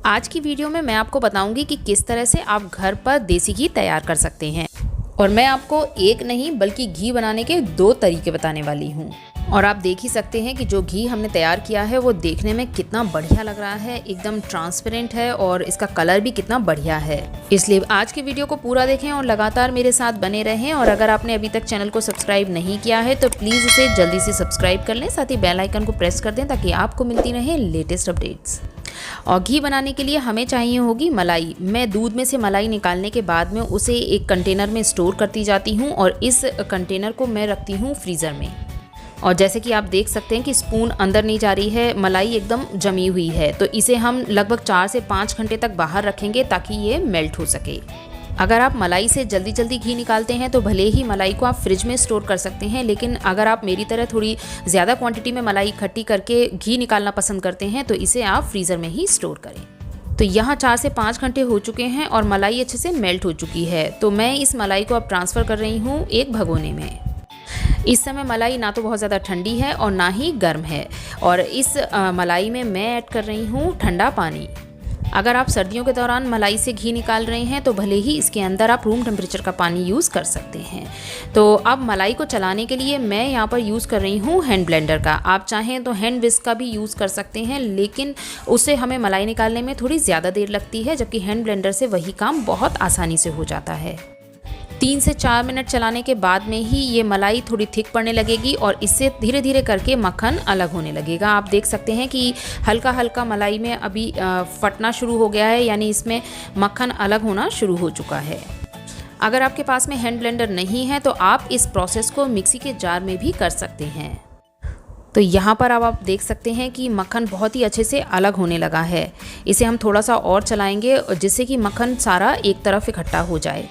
आज की वीडियो में मैं आपको बताऊंगी कि किस तरह से आप घर पर देसी घी तैयार कर सकते हैं। और मैं आपको एक नहीं बल्कि घी बनाने के 2 तरीके बताने वाली हूँ। और आप देख ही सकते हैं कि जो घी हमने तैयार किया है वो देखने में कितना बढ़िया लग रहा है, एकदम ट्रांसपेरेंट है और इसका कलर भी कितना बढ़िया है। इसलिए आज की वीडियो को पूरा देखें और लगातार मेरे साथ बने रहें। और अगर आपने अभी तक चैनल को सब्सक्राइब नहीं किया है तो प्लीज़ इसे जल्दी से सब्सक्राइब कर लें, साथ ही बेल आइकन को प्रेस कर दें ताकि आपको मिलती रहे लेटेस्ट अपडेट्स। और घी बनाने के लिए हमें चाहिए होगी मलाई। मैं दूध में से मलाई निकालने के बाद में उसे एक कंटेनर में स्टोर करती जाती हूँ और इस कंटेनर को मैं रखती हूँ फ्रीज़र में। और जैसे कि आप देख सकते हैं कि स्पून अंदर नहीं जा रही है, मलाई एकदम जमी हुई है, तो इसे हम लगभग 4 से 5 घंटे तक बाहर रखेंगे ताकि ये मेल्ट हो सके। अगर आप मलाई से जल्दी जल्दी घी निकालते हैं तो भले ही मलाई को आप फ्रिज में स्टोर कर सकते हैं, लेकिन अगर आप मेरी तरह थोड़ी ज़्यादा क्वांटिटी में मलाई इकट्ठी करके घी निकालना पसंद करते हैं तो इसे आप फ्रीज़र में ही स्टोर करें। तो यहाँ 4 से 5 घंटे हो चुके हैं और मलाई अच्छे से मेल्ट हो चुकी है। तो मैं इस मलाई को अब ट्रांसफ़र कर रही हूँ एक भगोने में। इस समय मलाई ना तो बहुत ज़्यादा ठंडी है और ना ही गर्म है। और इस मलाई में मैं ऐड कर रही हूँ ठंडा पानी। अगर आप सर्दियों के दौरान मलाई से घी निकाल रहे हैं तो भले ही इसके अंदर आप रूम टेम्परेचर का पानी यूज़ कर सकते हैं। तो अब मलाई को चलाने के लिए मैं यहाँ पर यूज़ कर रही हूँ हैंड ब्लेंडर का। आप चाहें तो हैंड विस्क का भी यूज़ कर सकते हैं, लेकिन उससे हमें मलाई निकालने में थोड़ी ज़्यादा देर लगती है, जबकि हैंड ब्लेंडर से वही काम बहुत आसानी से हो जाता है। 3 से 4 मिनट चलाने के बाद में ही ये मलाई थोड़ी थिक पड़ने लगेगी और इससे धीरे धीरे करके मक्खन अलग होने लगेगा। आप देख सकते हैं कि हल्का हल्का मलाई में अभी फटना शुरू हो गया है, यानी इसमें मक्खन अलग होना शुरू हो चुका है। अगर आपके पास में हैंड ब्लेंडर नहीं है तो आप इस प्रोसेस को मिक्सी के जार में भी कर सकते हैं। तो यहाँ पर अब आप देख सकते हैं कि मक्खन बहुत ही अच्छे से अलग होने लगा है। इसे हम थोड़ा सा और चलाएंगे जिससे कि मक्खन सारा एक तरफ इकट्ठा हो जाए।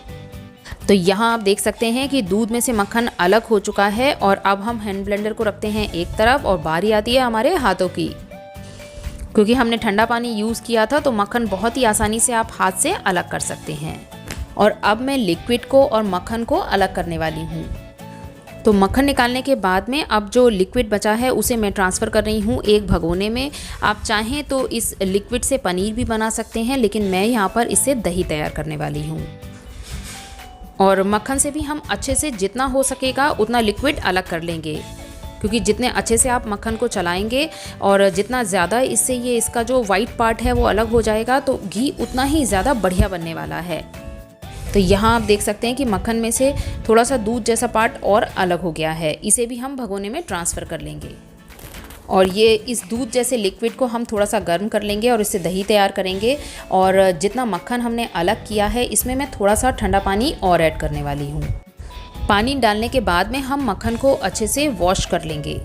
तो यहाँ आप देख सकते हैं कि दूध में से मक्खन अलग हो चुका है और अब हम हैंड ब्लेंडर को रखते हैं एक तरफ और बारी आती है हमारे हाथों की। क्योंकि हमने ठंडा पानी यूज़ किया था तो मक्खन बहुत ही आसानी से आप हाथ से अलग कर सकते हैं। और अब मैं लिक्विड को और मक्खन को अलग करने वाली हूँ। तो मक्खन निकालने के बाद में अब जो लिक्विड बचा है उसे मैं ट्रांसफ़र कर रही हूँ एक भगोने में। आप चाहें तो इस लिक्विड से पनीर भी बना सकते हैं, लेकिन मैं यहाँ पर इससे दही तैयार करने वाली हूँ। और मक्खन से भी हम अच्छे से जितना हो सकेगा उतना लिक्विड अलग कर लेंगे, क्योंकि जितने अच्छे से आप मक्खन को चलाएंगे और जितना ज़्यादा इससे इसका जो वाइट पार्ट है वो अलग हो जाएगा तो घी उतना ही ज़्यादा बढ़िया बनने वाला है। तो यहाँ आप देख सकते हैं कि मक्खन में से थोड़ा सा दूध जैसा पार्ट और अलग हो गया है। इसे भी हम भगोने में ट्रांसफ़र कर लेंगे। और ये इस दूध जैसे लिक्विड को हम थोड़ा सा गर्म कर लेंगे और इससे दही तैयार करेंगे। और जितना मक्खन हमने अलग किया है इसमें मैं थोड़ा सा ठंडा पानी और ऐड करने वाली हूँ। पानी डालने के बाद में हम मक्खन को अच्छे से वॉश कर लेंगे।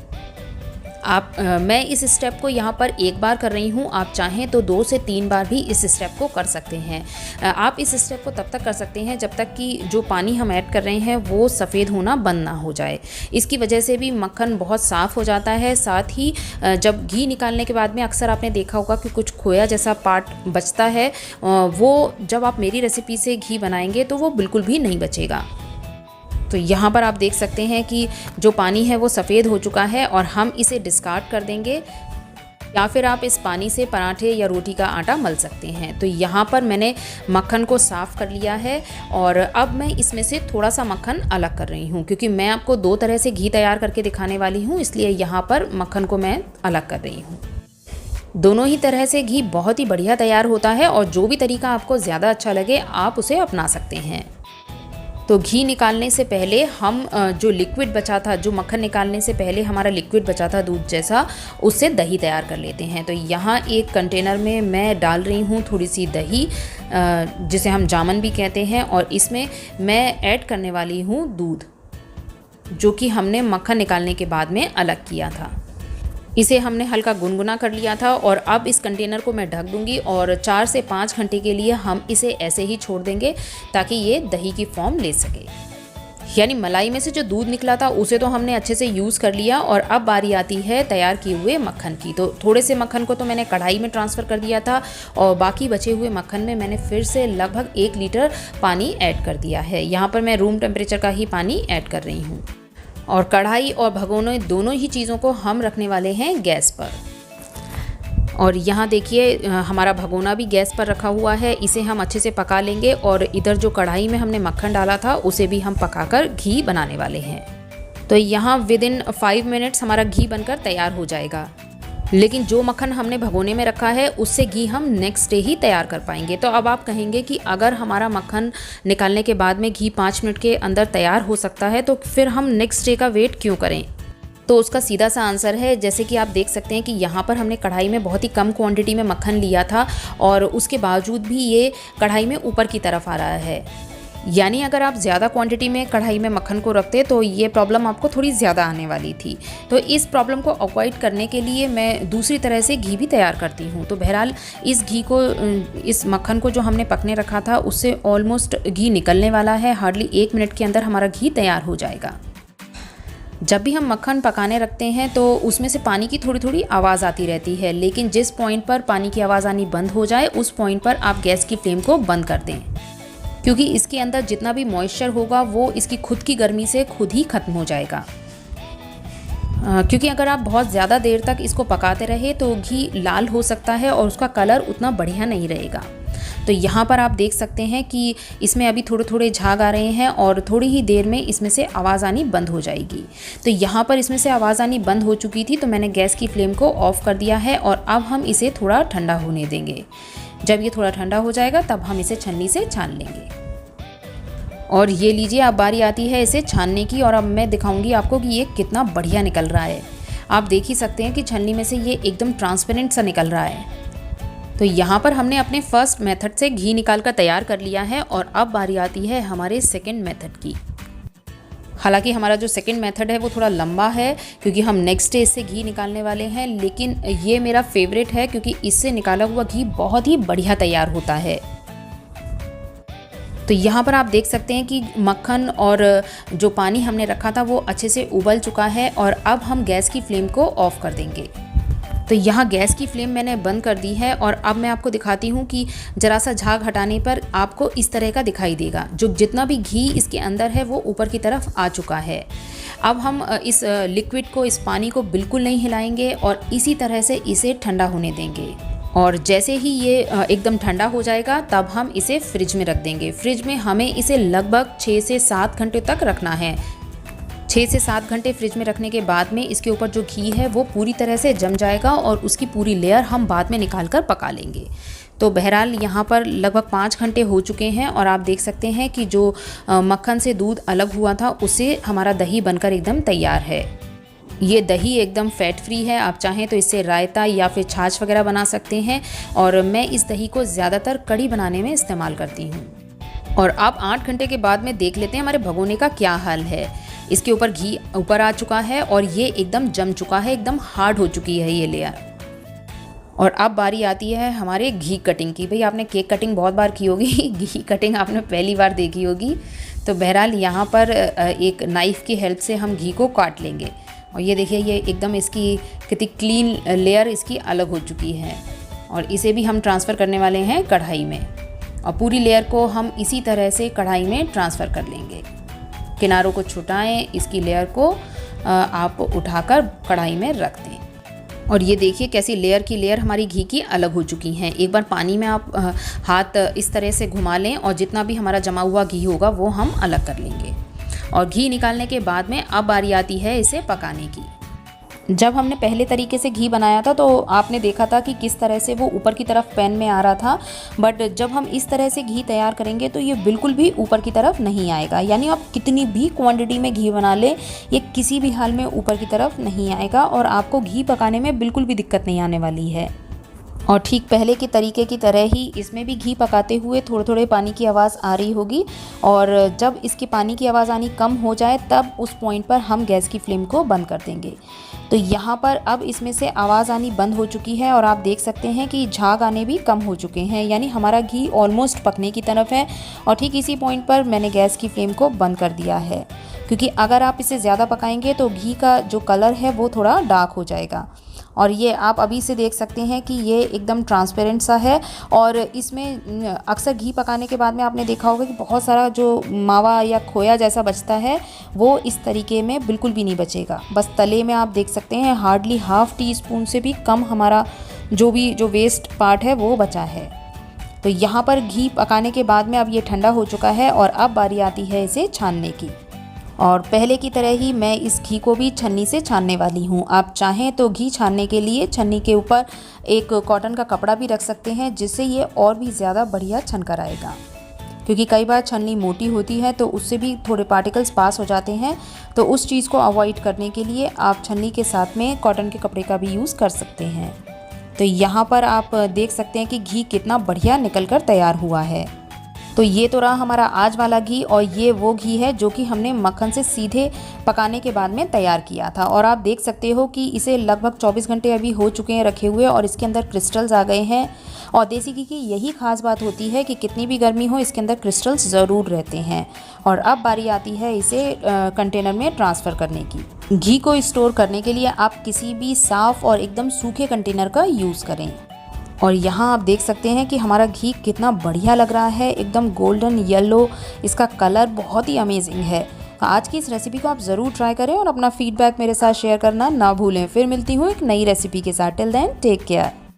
मैं इस स्टेप को यहाँ पर एक बार कर रही हूँ, आप चाहें तो 2 से 3 बार भी इस स्टेप को कर सकते हैं। आप इस स्टेप को तब तक कर सकते हैं जब तक कि जो पानी हम ऐड कर रहे हैं वो सफ़ेद होना बंद ना हो जाए। इसकी वजह से भी मक्खन बहुत साफ़ हो जाता है। साथ ही जब घी निकालने के बाद में अक्सर आपने देखा होगा कि कुछ खोया जैसा पार्ट बचता है, वो जब आप मेरी रेसिपी से घी बनाएंगे तो वो बिल्कुल भी नहीं बचेगा। तो यहाँ पर आप देख सकते हैं कि जो पानी है वो सफ़ेद हो चुका है और हम इसे डिस्कार्ड कर देंगे, या फिर आप इस पानी से पराठे या रोटी का आटा मल सकते हैं। तो यहाँ पर मैंने मक्खन को साफ़ कर लिया है और अब मैं इसमें से थोड़ा सा मक्खन अलग कर रही हूँ, क्योंकि मैं आपको 2 तरह से घी तैयार करके दिखाने वाली हूँ, इसलिए यहाँ पर मक्खन को मैं अलग कर रही हूँ। दोनों ही तरह से घी बहुत ही बढ़िया तैयार होता है और जो भी तरीका आपको ज़्यादा अच्छा लगे आप उसे अपना सकते हैं। तो घी निकालने से पहले हम जो लिक्विड बचा था, जो मक्खन निकालने से पहले हमारा लिक्विड बचा था दूध जैसा, उससे दही तैयार कर लेते हैं। तो यहाँ एक कंटेनर में मैं डाल रही हूँ थोड़ी सी दही, जिसे हम जामन भी कहते हैं, और इसमें मैं ऐड करने वाली हूँ दूध, जो कि हमने मक्खन निकालने के बाद में अलग किया था। इसे हमने हल्का गुनगुना कर लिया था और अब इस कंटेनर को मैं ढक दूंगी और 4 से 5 घंटे के लिए हम इसे ऐसे ही छोड़ देंगे ताकि ये दही की फॉर्म ले सके। यानी मलाई में से जो दूध निकला था उसे तो हमने अच्छे से यूज़ कर लिया और अब बारी आती है तैयार किए हुए मक्खन की। तो थोड़े से मक्खन को तो मैंने कढ़ाई में ट्रांसफ़र कर दिया था और बाकी बचे हुए मक्खन में मैंने फिर से लगभग 1 लीटर पानी ऐड कर दिया है। यहाँ पर मैं रूम टेम्परेचर का ही पानी ऐड कर रही हूँ। और कढ़ाई और भगोने दोनों ही चीज़ों को हम रखने वाले हैं गैस पर। और यहाँ देखिए हमारा भगोना भी गैस पर रखा हुआ है, इसे हम अच्छे से पका लेंगे। और इधर जो कढ़ाई में हमने मक्खन डाला था उसे भी हम पकाकर घी बनाने वाले हैं। तो यहाँ विदिन 5 मिनट्स हमारा घी बनकर तैयार हो जाएगा। लेकिन जो मक्खन हमने भगोने में रखा है उससे घी हम नेक्स्ट डे ही तैयार कर पाएंगे। तो अब आप कहेंगे कि अगर हमारा मक्खन निकालने के बाद में घी 5 मिनट के अंदर तैयार हो सकता है तो फिर हम नेक्स्ट डे का वेट क्यों करें? तो उसका सीधा सा आंसर है, जैसे कि आप देख सकते हैं कि यहाँ पर हमने कढ़ाई में बहुत ही कम क्वांटिटी में मक्खन लिया था और उसके बावजूद भी ये कढ़ाई में ऊपर की तरफ आ रहा है। यानी अगर आप ज़्यादा क्वांटिटी में कढ़ाई में मक्खन को रखते तो ये प्रॉब्लम आपको थोड़ी ज़्यादा आने वाली थी। तो इस प्रॉब्लम को अवॉइड करने के लिए मैं दूसरी तरह से घी भी तैयार करती हूँ। तो बहरहाल इस घी को, इस मक्खन को जो हमने पकने रखा था उससे ऑलमोस्ट घी निकलने वाला है। हार्डली 1 मिनट के अंदर हमारा घी तैयार हो जाएगा। जब भी हम मक्खन पकाने रखते हैं तो उसमें से पानी की थोड़ी थोड़ी आवाज़ आती रहती है, लेकिन जिस पॉइंट पर पानी की आवाज़ आनी बंद हो जाए उस पॉइंट पर आप गैस की फ्लेम को बंद कर दें, क्योंकि इसके अंदर जितना भी मॉइस्चर होगा वो इसकी खुद की गर्मी से खुद ही ख़त्म हो जाएगा। क्योंकि अगर आप बहुत ज़्यादा देर तक इसको पकाते रहे तो घी लाल हो सकता है और उसका कलर उतना बढ़िया नहीं रहेगा। तो यहाँ पर आप देख सकते हैं कि इसमें अभी थोड़े थोड़े झाग आ रहे हैं और थोड़ी ही देर में इसमें से आवाज़ आनी बंद हो जाएगी। तो यहाँ पर इसमें से आवाज़ आनी बंद हो चुकी थी तो मैंने गैस की फ्लेम को ऑफ़ कर दिया है और अब हम इसे थोड़ा ठंडा होने देंगे। जब ये थोड़ा ठंडा हो जाएगा तब हम इसे छन्नी से छान लेंगे। और ये लीजिए, अब बारी आती है इसे छानने की और अब मैं दिखाऊंगी आपको कि ये कितना बढ़िया निकल रहा है। आप देख ही सकते हैं कि छन्नी में से ये एकदम ट्रांसपेरेंट सा निकल रहा है। तो यहाँ पर हमने अपने फर्स्ट मेथड से घी निकाल कर तैयार कर लिया है और अब बारी आती है हमारे सेकंड मेथड की। हालांकि हमारा जो सेकंड मेथड है वो थोड़ा लंबा है क्योंकि हम नेक्स्ट डे इससे घी निकालने वाले हैं, लेकिन ये मेरा फेवरेट है क्योंकि इससे निकाला हुआ घी बहुत ही बढ़िया तैयार होता है। तो यहाँ पर आप देख सकते हैं कि मक्खन और जो पानी हमने रखा था वो अच्छे से उबल चुका है और अब हम गैस की फ्लेम को ऑफ़ कर देंगे। तो यहाँ गैस की फ्लेम मैंने बंद कर दी है और अब मैं आपको दिखाती हूँ कि ज़रा सा झाग हटाने पर आपको इस तरह का दिखाई देगा। जो जितना भी घी इसके अंदर है वो ऊपर की तरफ आ चुका है। अब हम इस लिक्विड को, इस पानी को बिल्कुल नहीं हिलाएंगे और इसी तरह से इसे ठंडा होने देंगे। और जैसे ही ये एकदम ठंडा हो जाएगा तब हम इसे फ्रिज में रख देंगे। फ्रिज में हमें इसे लगभग 6 से 7 घंटे तक रखना है। 6 से 7 घंटे फ्रिज में रखने के बाद में इसके ऊपर जो घी है वो पूरी तरह से जम जाएगा और उसकी पूरी लेयर हम बाद में निकाल कर पका लेंगे। तो बहरहाल यहाँ पर लगभग 5 घंटे हो चुके हैं और आप देख सकते हैं कि जो मक्खन से दूध अलग हुआ था उससे हमारा दही बनकर एकदम तैयार है। ये दही एकदम फैट फ्री है। आप चाहें तो इससे रायता या फिर छाछ वगैरह बना सकते हैं और मैं इस दही को ज़्यादातर कढ़ी बनाने में इस्तेमाल करती हूँ। और अब 8 घंटे के बाद में देख लेते हैं हमारे भगोने का क्या हाल है। इसके ऊपर घी ऊपर आ चुका है और ये एकदम जम चुका है, एकदम हार्ड हो चुकी है ये लेयर। और अब बारी आती है हमारे घी कटिंग की। भाई आपने केक कटिंग बहुत बार की होगी, घी कटिंग आपने पहली बार देखी होगी। तो बहरहाल यहाँ पर एक नाइफ़ की हेल्प से हम घी को काट लेंगे। और ये देखिए, ये एकदम इसकी कितनी क्लीन लेयर इसकी अलग हो चुकी है। और इसे भी हम ट्रांसफ़र करने वाले हैं कढ़ाई में और पूरी लेयर को हम इसी तरह से कढ़ाई में ट्रांसफ़र कर लेंगे। किनारों को छुटाएं, इसकी लेयर को आप उठाकर कढ़ाई में रख दें। और ये देखिए कैसी लेयर की लेयर हमारी घी की अलग हो चुकी हैं। एक बार पानी में आप हाथ इस तरह से घुमा लें और जितना भी हमारा जमा हुआ घी होगा वो हम अलग कर लेंगे। और घी निकालने के बाद में अब बारी आती है इसे पकाने की। जब हमने पहले तरीके से घी बनाया था तो आपने देखा था कि किस तरह से वो ऊपर की तरफ पैन में आ रहा था, बट जब हम इस तरह से घी तैयार करेंगे तो ये बिल्कुल भी ऊपर की तरफ नहीं आएगा। यानी आप कितनी भी क्वांटिटी में घी बना लें, ये किसी भी हाल में ऊपर की तरफ नहीं आएगा और आपको घी पकाने में बिल्कुल भी दिक्कत नहीं आने वाली है। और ठीक पहले के तरीके की तरह ही इसमें भी घी पकाते हुए थोड़े थोड़े पानी की आवाज़ आ रही होगी और जब इसकी पानी की आवाज़ आनी कम हो जाए तब उस पॉइंट पर हम गैस की फ्लेम को बंद कर देंगे। तो यहाँ पर अब इसमें से आवाज़ आनी बंद हो चुकी है और आप देख सकते हैं कि झाग आने भी कम हो चुके हैं, यानी हमारा घी ऑलमोस्ट पकने की तरफ है। और ठीक इसी पॉइंट पर मैंने गैस की फ्लेम को बंद कर दिया है, क्योंकि अगर आप इसे ज़्यादा पकाएंगे तो घी का जो कलर है वो थोड़ा डार्क हो जाएगा। और ये आप अभी से देख सकते हैं कि ये एकदम ट्रांसपेरेंट सा है। और इसमें अक्सर घी पकाने के बाद में आपने देखा होगा कि बहुत सारा जो मावा या खोया जैसा बचता है वो इस तरीके में बिल्कुल भी नहीं बचेगा। बस तले में आप देख सकते हैं हार्डली ½ टी स्पून से भी कम हमारा जो वेस्ट पार्ट है वो बचा है। तो यहाँ पर घी पकाने के बाद में अब ये ठंडा हो चुका है और अब बारी आती है इसे छानने की। और पहले की तरह ही मैं इस घी को भी छन्नी से छानने वाली हूँ। आप चाहें तो घी छानने के लिए छन्नी के ऊपर एक कॉटन का कपड़ा भी रख सकते हैं, जिससे ये और भी ज़्यादा बढ़िया छन कर आएगा। क्योंकि कई बार छन्नी मोटी होती है तो उससे भी थोड़े पार्टिकल्स पास हो जाते हैं, तो उस चीज़ को अवॉइड करने के लिए आप छन्नी के साथ में कॉटन के कपड़े का भी यूज़ कर सकते हैं। तो यहाँ पर आप देख सकते हैं कि घी कितना बढ़िया निकल कर तैयार हुआ है। तो ये तो रहा हमारा आज वाला घी, और ये वो घी है जो कि हमने मक्खन से सीधे पकाने के बाद में तैयार किया था। और आप देख सकते हो कि इसे लगभग 24 घंटे अभी हो चुके हैं रखे हुए, और इसके अंदर क्रिस्टल्स आ गए हैं। और देसी घी की यही खास बात होती है कि कितनी भी गर्मी हो इसके अंदर क्रिस्टल्स ज़रूर रहते हैं। और अब बारी आती है इसे कंटेनर में ट्रांसफ़र करने की। घी को स्टोर करने के लिए आप किसी भी साफ़ और एकदम सूखे कंटेनर का यूज़ करें। और यहाँ आप देख सकते हैं कि हमारा घी कितना बढ़िया लग रहा है, एकदम गोल्डन येलो, इसका कलर बहुत ही अमेजिंग है। आज की इस रेसिपी को आप ज़रूर ट्राई करें और अपना फीडबैक मेरे साथ शेयर करना ना भूलें। फिर मिलती हूँ एक नई रेसिपी के साथ। Till then take care.